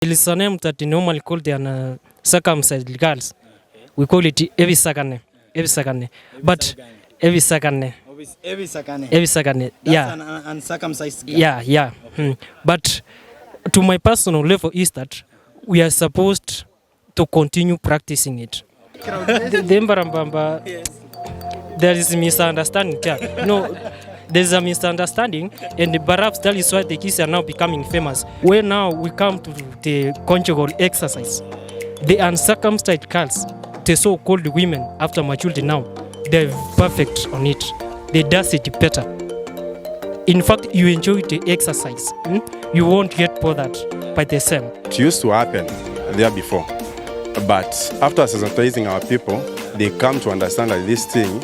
It is a name that normally called the circumcised girls. We call it every sakane. But every sakane. Every sakane. Yeah. That's an uncircumcised girl. Yeah. But to my personal level is that we are supposed to continue practicing it. The Mbarambamba, there is a misunderstanding there. No, there's a misunderstanding, and perhaps that is why the Kisii are now becoming famous. Where now we come to the conjugal exercise. The uncircumcised girls, the so-called women after maturity now, they're perfect on it. They does it better. In fact, you enjoy the exercise. You won't get bothered by the same. It used to happen there before, but after sensitizing our people, they come to understand that this thing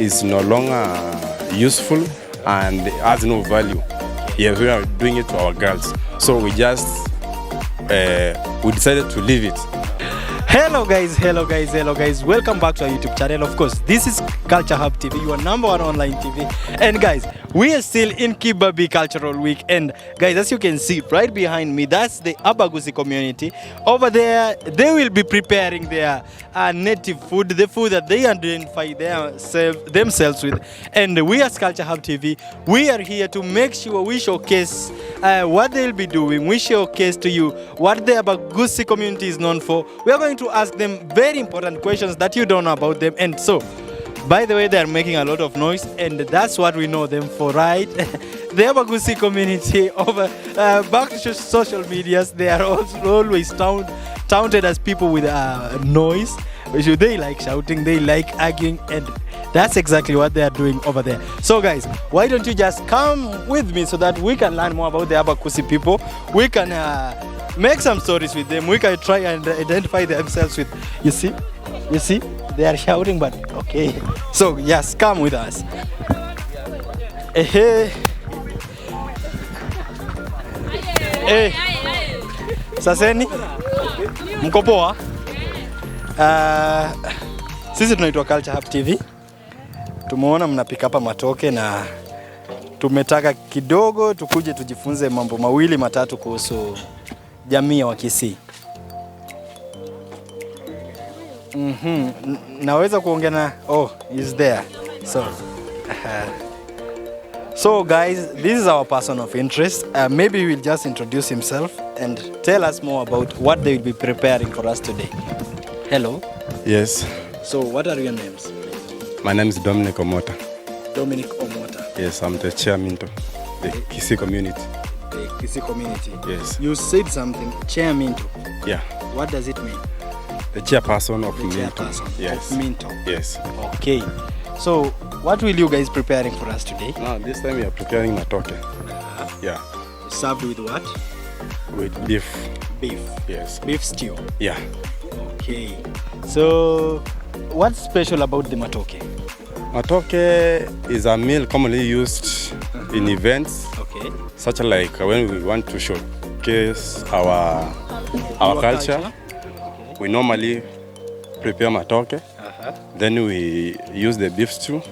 is no longer useful and has no value. Yes, we are doing it to our girls, so we just we decided to leave it. Hello guys, welcome back to our YouTube channel. Of course, this is Culture Hub TV, your number one online TV. And guys, we are still in Kibabi Cultural Week, and guys, as you can see right behind me, that's the Abagusi community. Over there, they will be preparing their native food, the food that they identify themselves with. And we as Culture Hub TV, we are here to make sure we showcase what they'll be doing. We showcase to you what the Abagusi community is known for. We are going to ask them very important questions that you don't know about them. And so, by the way, they are making a lot of noise, and that's what we know them for, right? The Abagusi community over back to social medias, they are also always touted as people with noise. They like shouting, they like arguing, and that's exactly what they are doing over there. So guys, why don't you just come with me so that we can learn more about the Abagusi people. We can make some stories with them. We can try and identify themselves with, you see, they are shouting, but okay. So yes, come with us. Hey. Saseni, mko poa? Sisi tunaitwa Culture Hub TV. Tumeona mnapika hapa Matoke na tumetaka kidogo tukuje tujifunze mambo mawili matatu kuhusu jamii ya Kisii. Naweza kuongea na is there. So guys, this is our person of interest. Maybe he will just introduce himself and tell us more about what they will be preparing for us today. Hello. Yes. So what are your names? My name is Dominic Omota. Dominic Omota. Yes, I'm the chairman of the Kisii community. The Kisii community. Yes. You said something, chairman. Yeah. What does it mean? The chairperson of Minto. Chairperson yes. of Minto. Yes. Okay. So, what will you guys preparing for us today? Now, this time we are preparing Matoke. Yeah. Served with what? With beef. Beef. Yes. Beef stew. Yeah. Okay. So, what's special about the Matoke? Matoke is a meal commonly used in events. Okay. Such like when we want to showcase our culture. We normally prepare Matoke, then we use the beef stew,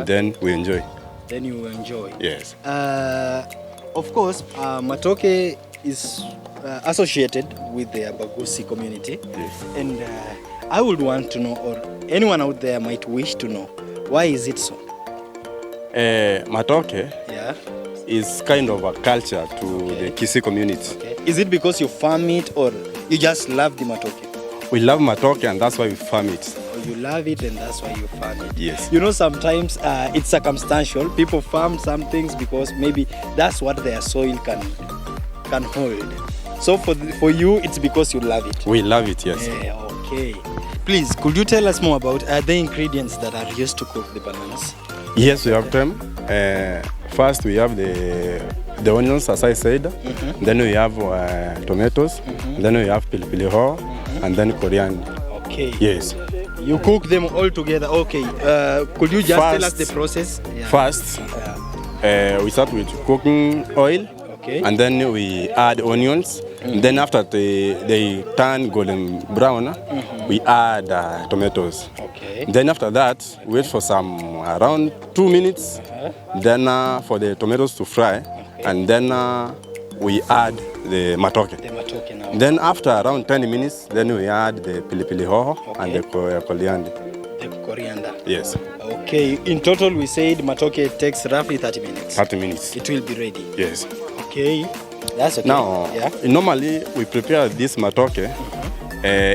then we enjoy. Then you enjoy. Yes. Of course, Matoke is associated with the Abagusi community. Yes. And I would want to know, or anyone out there might wish to know, why is it so? Matoke is kind of a culture to the Kisii community. Okay. Is it because you farm it, or you just love the Matoke? We love Matoke and that's why we farm it. Or you love it and that's why you farm it? Yes. You know, sometimes it's circumstantial. People farm some things because maybe that's what their soil can hold. So for you, it's because you love it? We love it, yes. Yeah, okay. Please, could you tell us more about the ingredients that are used to cook the bananas? Yes, we have them. First, we have the onions, as I said. Then we have tomatoes. Then we have pilipili hoho, and then coriander. Okay. Yes. You cook them all together. Okay. Could you just tell us the process? Yeah. First, we start with cooking oil. Okay. And then we add onions. Then after they turn golden brown, we add tomatoes. Okay. Then after that, wait for some around 2 minutes. Then for the tomatoes to fry, and then we add the matoke. The matoke now. Then after around 10 minutes, then we add the pilipili hoho and the coriander. The coriander. Yes. Okay, in total we said matoke takes roughly 30 minutes. 30 minutes. It will be ready. Yes. Okay, that's okay. Now, yeah. normally we prepare this matoke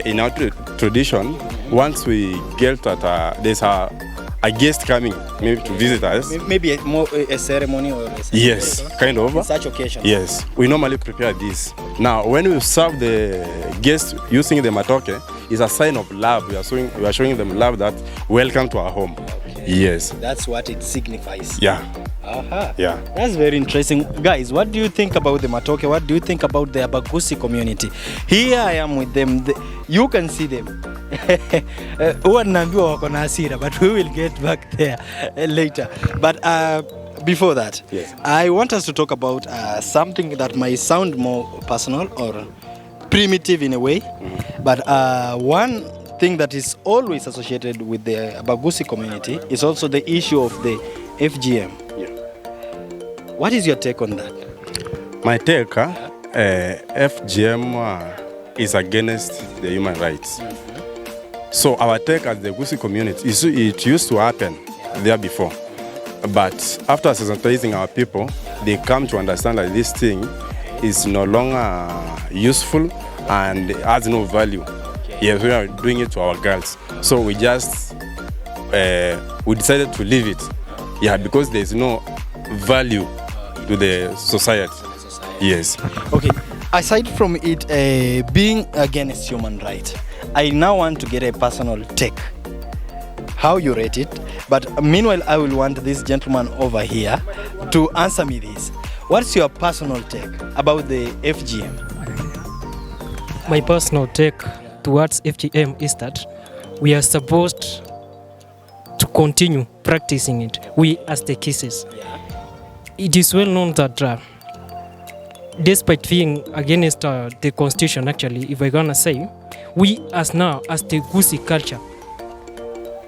in our tradition. Once we get that there's a guest coming, maybe to visit us. Maybe a ceremony or a celebration. Yes, kind of. In such occasions. Yes, we normally prepare this. Now, when we serve the guests using the matoke, it's a sign of love. We are showing them love that welcome to our home. Okay. Yes. That's what it signifies. Yeah. Aha. Yeah. That's very interesting. Guys, what do you think about the Matoke? What do you think about the Abagusi community? Here I am with them. You can see them. But we will get back there later. But before that, yes, I want us to talk about something that might sound more personal or primitive in a way. Mm-hmm. But one thing that is always associated with the Abagusi community is also the issue of the FGM. Yeah. What is your take on that? My take, FGM is against the human rights. Mm-hmm. So our take as the Gusi community, it used to happen there before. But after sensitizing our people, they come to understand that this thing is no longer useful and has no value. Yes, we are doing it to our girls. So we just, we decided to leave it. Yeah, because there's no value to the society. Yes. Okay, aside from it being against human rights, I now want to get a personal take. How you rate it? But meanwhile, I will want this gentleman over here to answer me this. What's your personal take about the FGM? My personal take towards FGM is that we are supposed to continue practicing it. We as the Kisii. It is well known that despite being against the constitution, actually, if we're gonna say, we as the Gusi culture,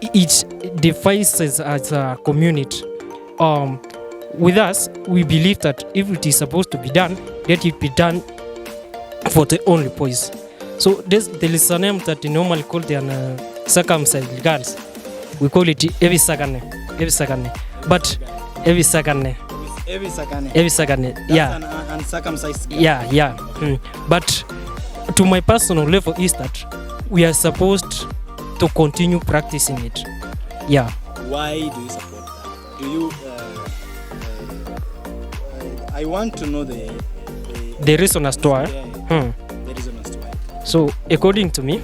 it defies us as a community. With us, we believe that if it is supposed to be done, let it be done for the only boys. So there is a name that they normally call the circumcised girls. We call it Evi Sagane. But Evi Sagane. Yeah. An uncircumcised girl. Yeah. But to my personal level is that we are supposed to continue practicing it. Yeah. Why do you support that? Do you? I want to know the reason as to why. The reason as to why. So according to me,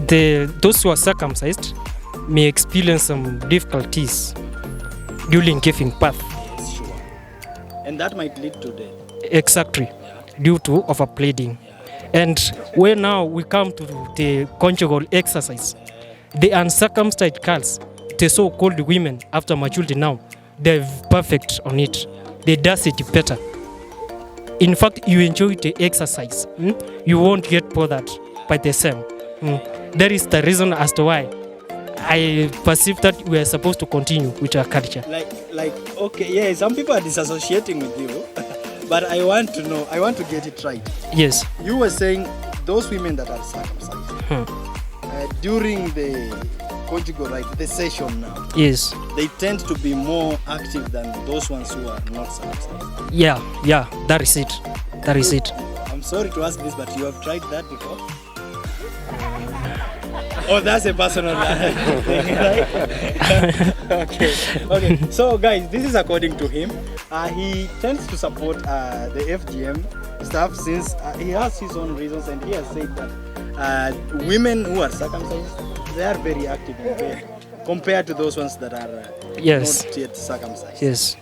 those who are circumcised may experience some difficulties during giving birth. Yes, sure. And that might lead to death. Exactly. Yeah. Due to overbleeding. Yeah. And when now we come to the conjugal exercise, the uncircumcised girls, the so-called women after maturity now, they're perfect on it. They does it better. In fact, you enjoy the exercise. You won't get bothered by the same. That is the reason as to why I perceive that we are supposed to continue with our culture. Okay, yeah, some people are disassociating with you, but I want to know, I want to get it right. Yes. You were saying those women that are circumcised, during the conjugal rights, the session now, yes, they tend to be more active than those ones who are not circumcised. Yeah, that is it. I'm sorry to ask this, but you have tried that before? Oh, that's a personal thing, right? Okay. So, guys, this is according to him. He tends to support the FGM stuff since he has his own reasons, and he has said that women who are circumcised, they are very active in bed compared to those ones that are not yet circumcised. Yes.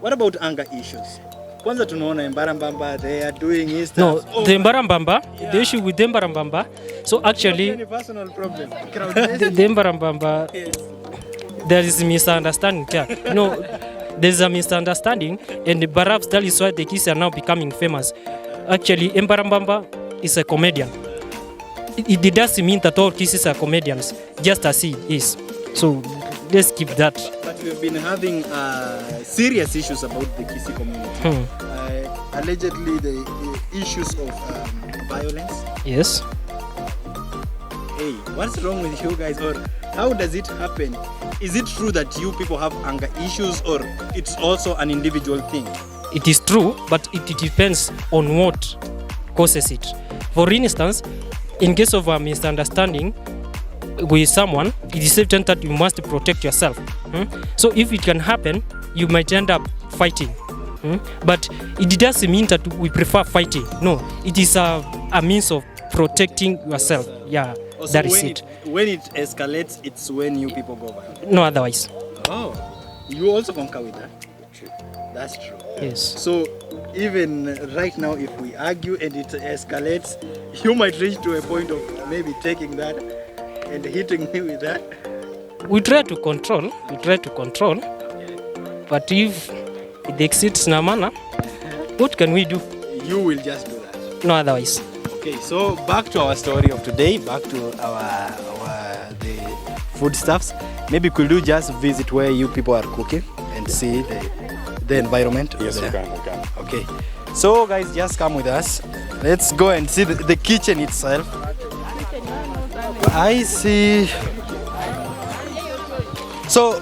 What about anger issues? Kwanza tunaona Mbarambamba, they are doing his stuff. No, the Mbarambamba, the issue with the Mbarambamba, so actually, any personal problem. the Mbarambamba, yes. There is a misunderstanding there. No, there's a misunderstanding, and perhaps that is why the Kisii are now becoming famous. Actually, Mbarambamba is a comedian. It doesn't mean that all Kisii are comedians, just as he is. So let's keep that. But we've been having serious issues about the Kisii community. Allegedly, the issues of violence. Yes. Hey, what's wrong with you guys, or how does it happen? Is it true that you people have anger issues, or it's also an individual thing? It is true, but it depends on what causes it. For instance, in case of a misunderstanding with someone, it is evident that you must protect yourself. So if it can happen, you might end up fighting. But it doesn't mean that we prefer fighting. No, it is a means of protecting yourself. Yeah, Also, that is it. When it escalates, it's when you people go violent. No otherwise. Oh, you also concur with that? That's true. Yes. So even right now, if we argue and it escalates, you might reach to a point of maybe taking that and hitting me with that. We try to control. But if it exceeds Namana, what can we do? You will just do that. No otherwise. Okay, so back to our story of today, back to our the foodstuffs. Maybe could you just visit where you people are cooking and see the environment? Yes, there? we can. Okay, so guys, just come with us. Let's go and see the kitchen itself. I see. So,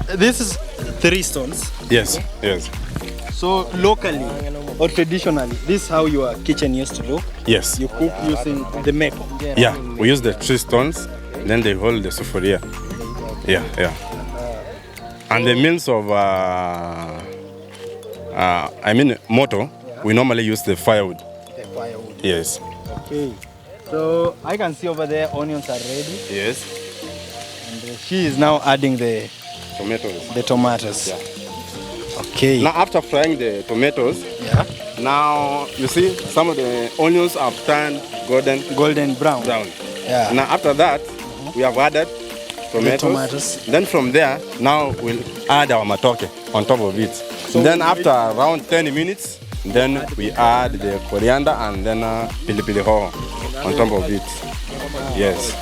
this is 3 stones. Yes. So locally or traditionally, this is how your kitchen used to look. Yes. You cook using the maple. Yeah, we use the 3 stones, then they hold the sufuria. Yeah. And the means of, moto, we normally use the firewood. The firewood. Yes. Okay. So I can see over there onions are ready. Yes. And she is now adding the tomatoes. Yeah. Okay. Now after frying the tomatoes, now you see some of the onions have turned golden brown. Yeah. Now after that, we have added tomatoes. Then from there, now we'll add our matoke on top of it. So then after around 10 minutes, then we add the coriander and then pilipili hoho on top of it. Yes.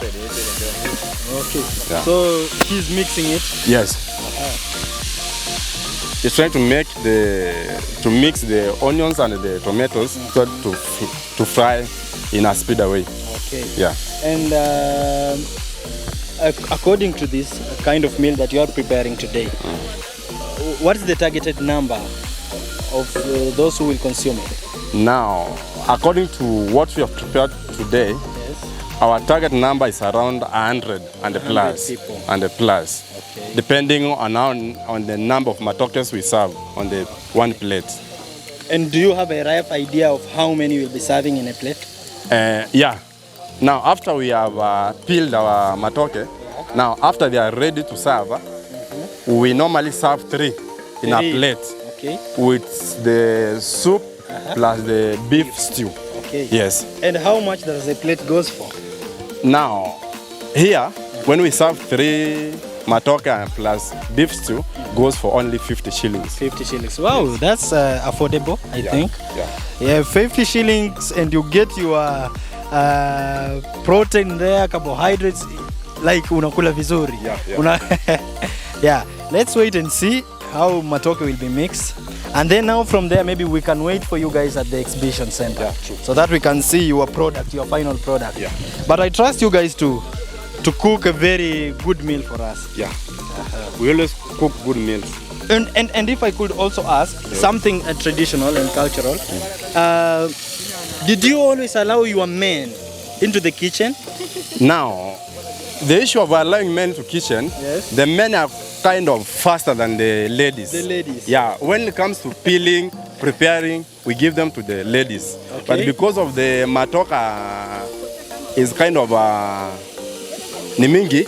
Okay. Yeah. So she's mixing it. Yes. He's trying to mix the onions and the tomatoes so to fry in a speedier way. Okay. Yeah. And according to this kind of meal that you are preparing today, what is the targeted number of those who will consume it? Now, according to what we have prepared today, our target number is around 100 and plus. People. And plus. Okay. Depending on the number of matokes we serve on the one plate. And do you have a rough idea of how many you'll be serving in a plate? Yeah. Now, after we have peeled our matoke, now after they are ready to serve, we normally serve 3 in a plate. Okay. With the soup plus the beef stew. Okay. Yes. And how much does a plate goes for? Now, here, when we serve 3 matoke plus beef stew, goes for only 50 shillings. 50 shillings. Wow, that's affordable, I think. Yeah, 50 shillings and you get your protein there, carbohydrates, like unakula vizuri. Yeah. Let's wait and see how matoke will be mixed. And then now from there, maybe we can wait for you guys at the exhibition center. Yeah, true. So that we can see your product, your final product. Yeah. But I trust you guys to cook a very good meal for us. Yeah. We always cook good meals. And if I could also ask something traditional and cultural, did you always allow your men into the kitchen? Now, the issue of allowing men to kitchen, the men are kind of faster than the ladies. The ladies. Yeah, when it comes to peeling, preparing, we give them to the ladies. Okay. But because of the matoka is kind of nimingi,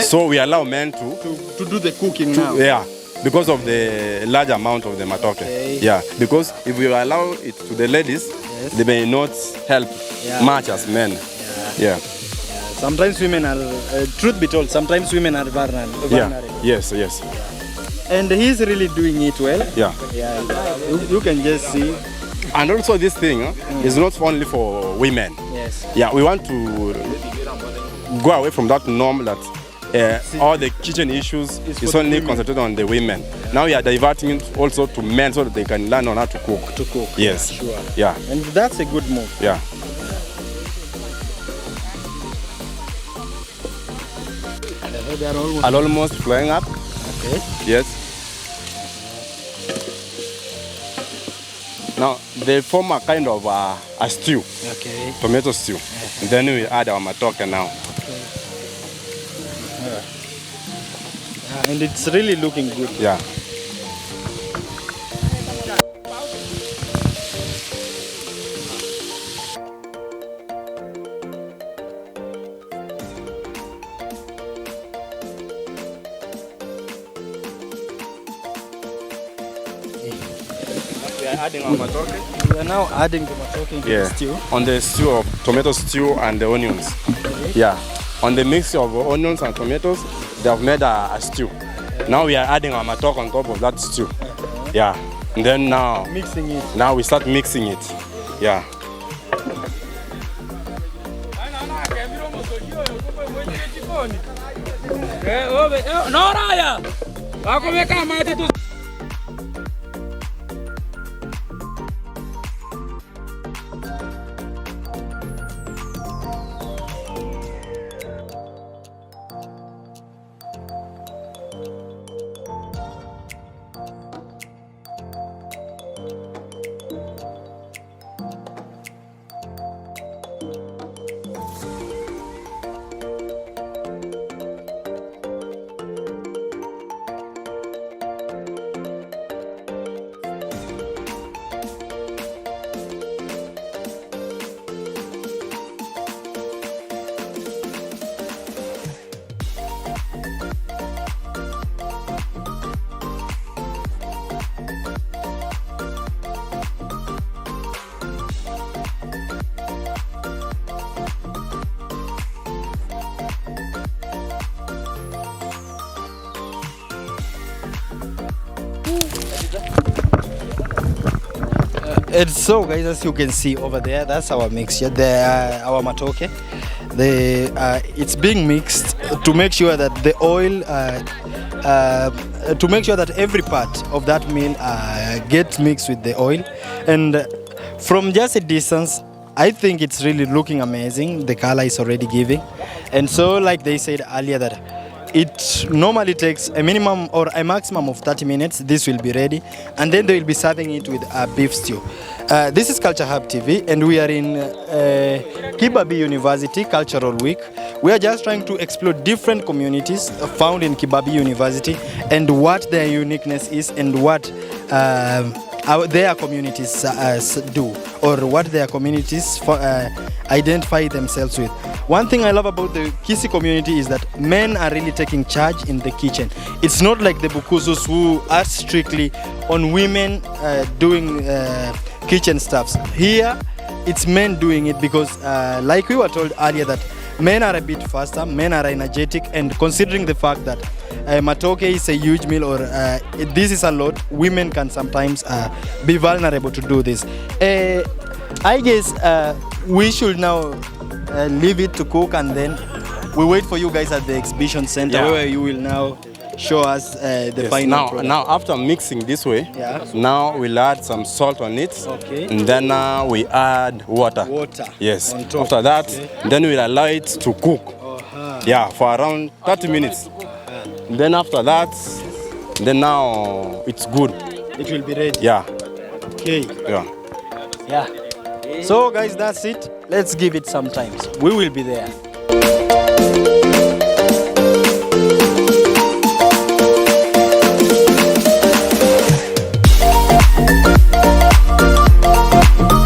so we allow men to do the cooking now. Yeah, because of the large amount of the matoke. Okay. Yeah, because if we allow it to the ladies, they may not help much as men. Yeah. Sometimes women are, truth be told, sometimes women are vulnerable. Yes. And he's really doing it well. Yeah. You can just see. And also this thing is not only for women. Yes. Yeah, we want to go away from that norm that all the kitchen issues is only concentrated on the women. Now we are diverting it also to men so that they can learn on how to cook. Yes. Sure. Yeah. And that's a good move. Yeah. They are almost. And almost flying up. Okay. Yes. Now they form a kind of a stew. Okay. Tomato stew. And then we add our matoke now. Okay. And it's really looking good. Yeah. We are adding our matoke. We are now adding the matoke into the stew. On the stew of tomato stew and the onions. Okay. Yeah. On the mix of onions and tomatoes, they have made a stew. Now we are adding our matoke on top of that stew. Yeah. And then now Mixing it. Now we start mixing it. Yeah. And so guys, as you can see over there, that's our mixture, our matoke. It's being mixed to make sure that the oil, to make sure that every part of that meal gets mixed with the oil. And from just a distance, I think it's really looking amazing. The color is already giving. And so like they said earlier that it normally takes a minimum or a maximum of 30 minutes. This will be ready, and then they will be serving it with a beef stew. This is Culture Hub TV, and we are in Kibabi University Cultural Week. We are just trying to explore different communities found in Kibabi University and what their uniqueness is and what their communities do, or what their communities identify themselves with. One thing I love about the Kisii community is that men are really taking charge in the kitchen. It's not like the Bukuzus who are strictly on women doing kitchen stuffs. Here, it's men doing it because, like we were told earlier, that men are a bit faster, men are energetic, and considering the fact that matoke is a huge meal, or this is a lot, women can sometimes be vulnerable to do this. I guess we should now leave it to cook, and then we wait for you guys at the exhibition center where you will now show us the final product. Now after mixing this way, now we'll add some salt on it, and then we add water. Yes. After that, then we'll allow it to cook. Yeah, for around 30 minutes. Then after that, then now it's good. It will be ready. Yeah. Okay. Yeah. So guys, that's it. Let's give it some time. We will be there.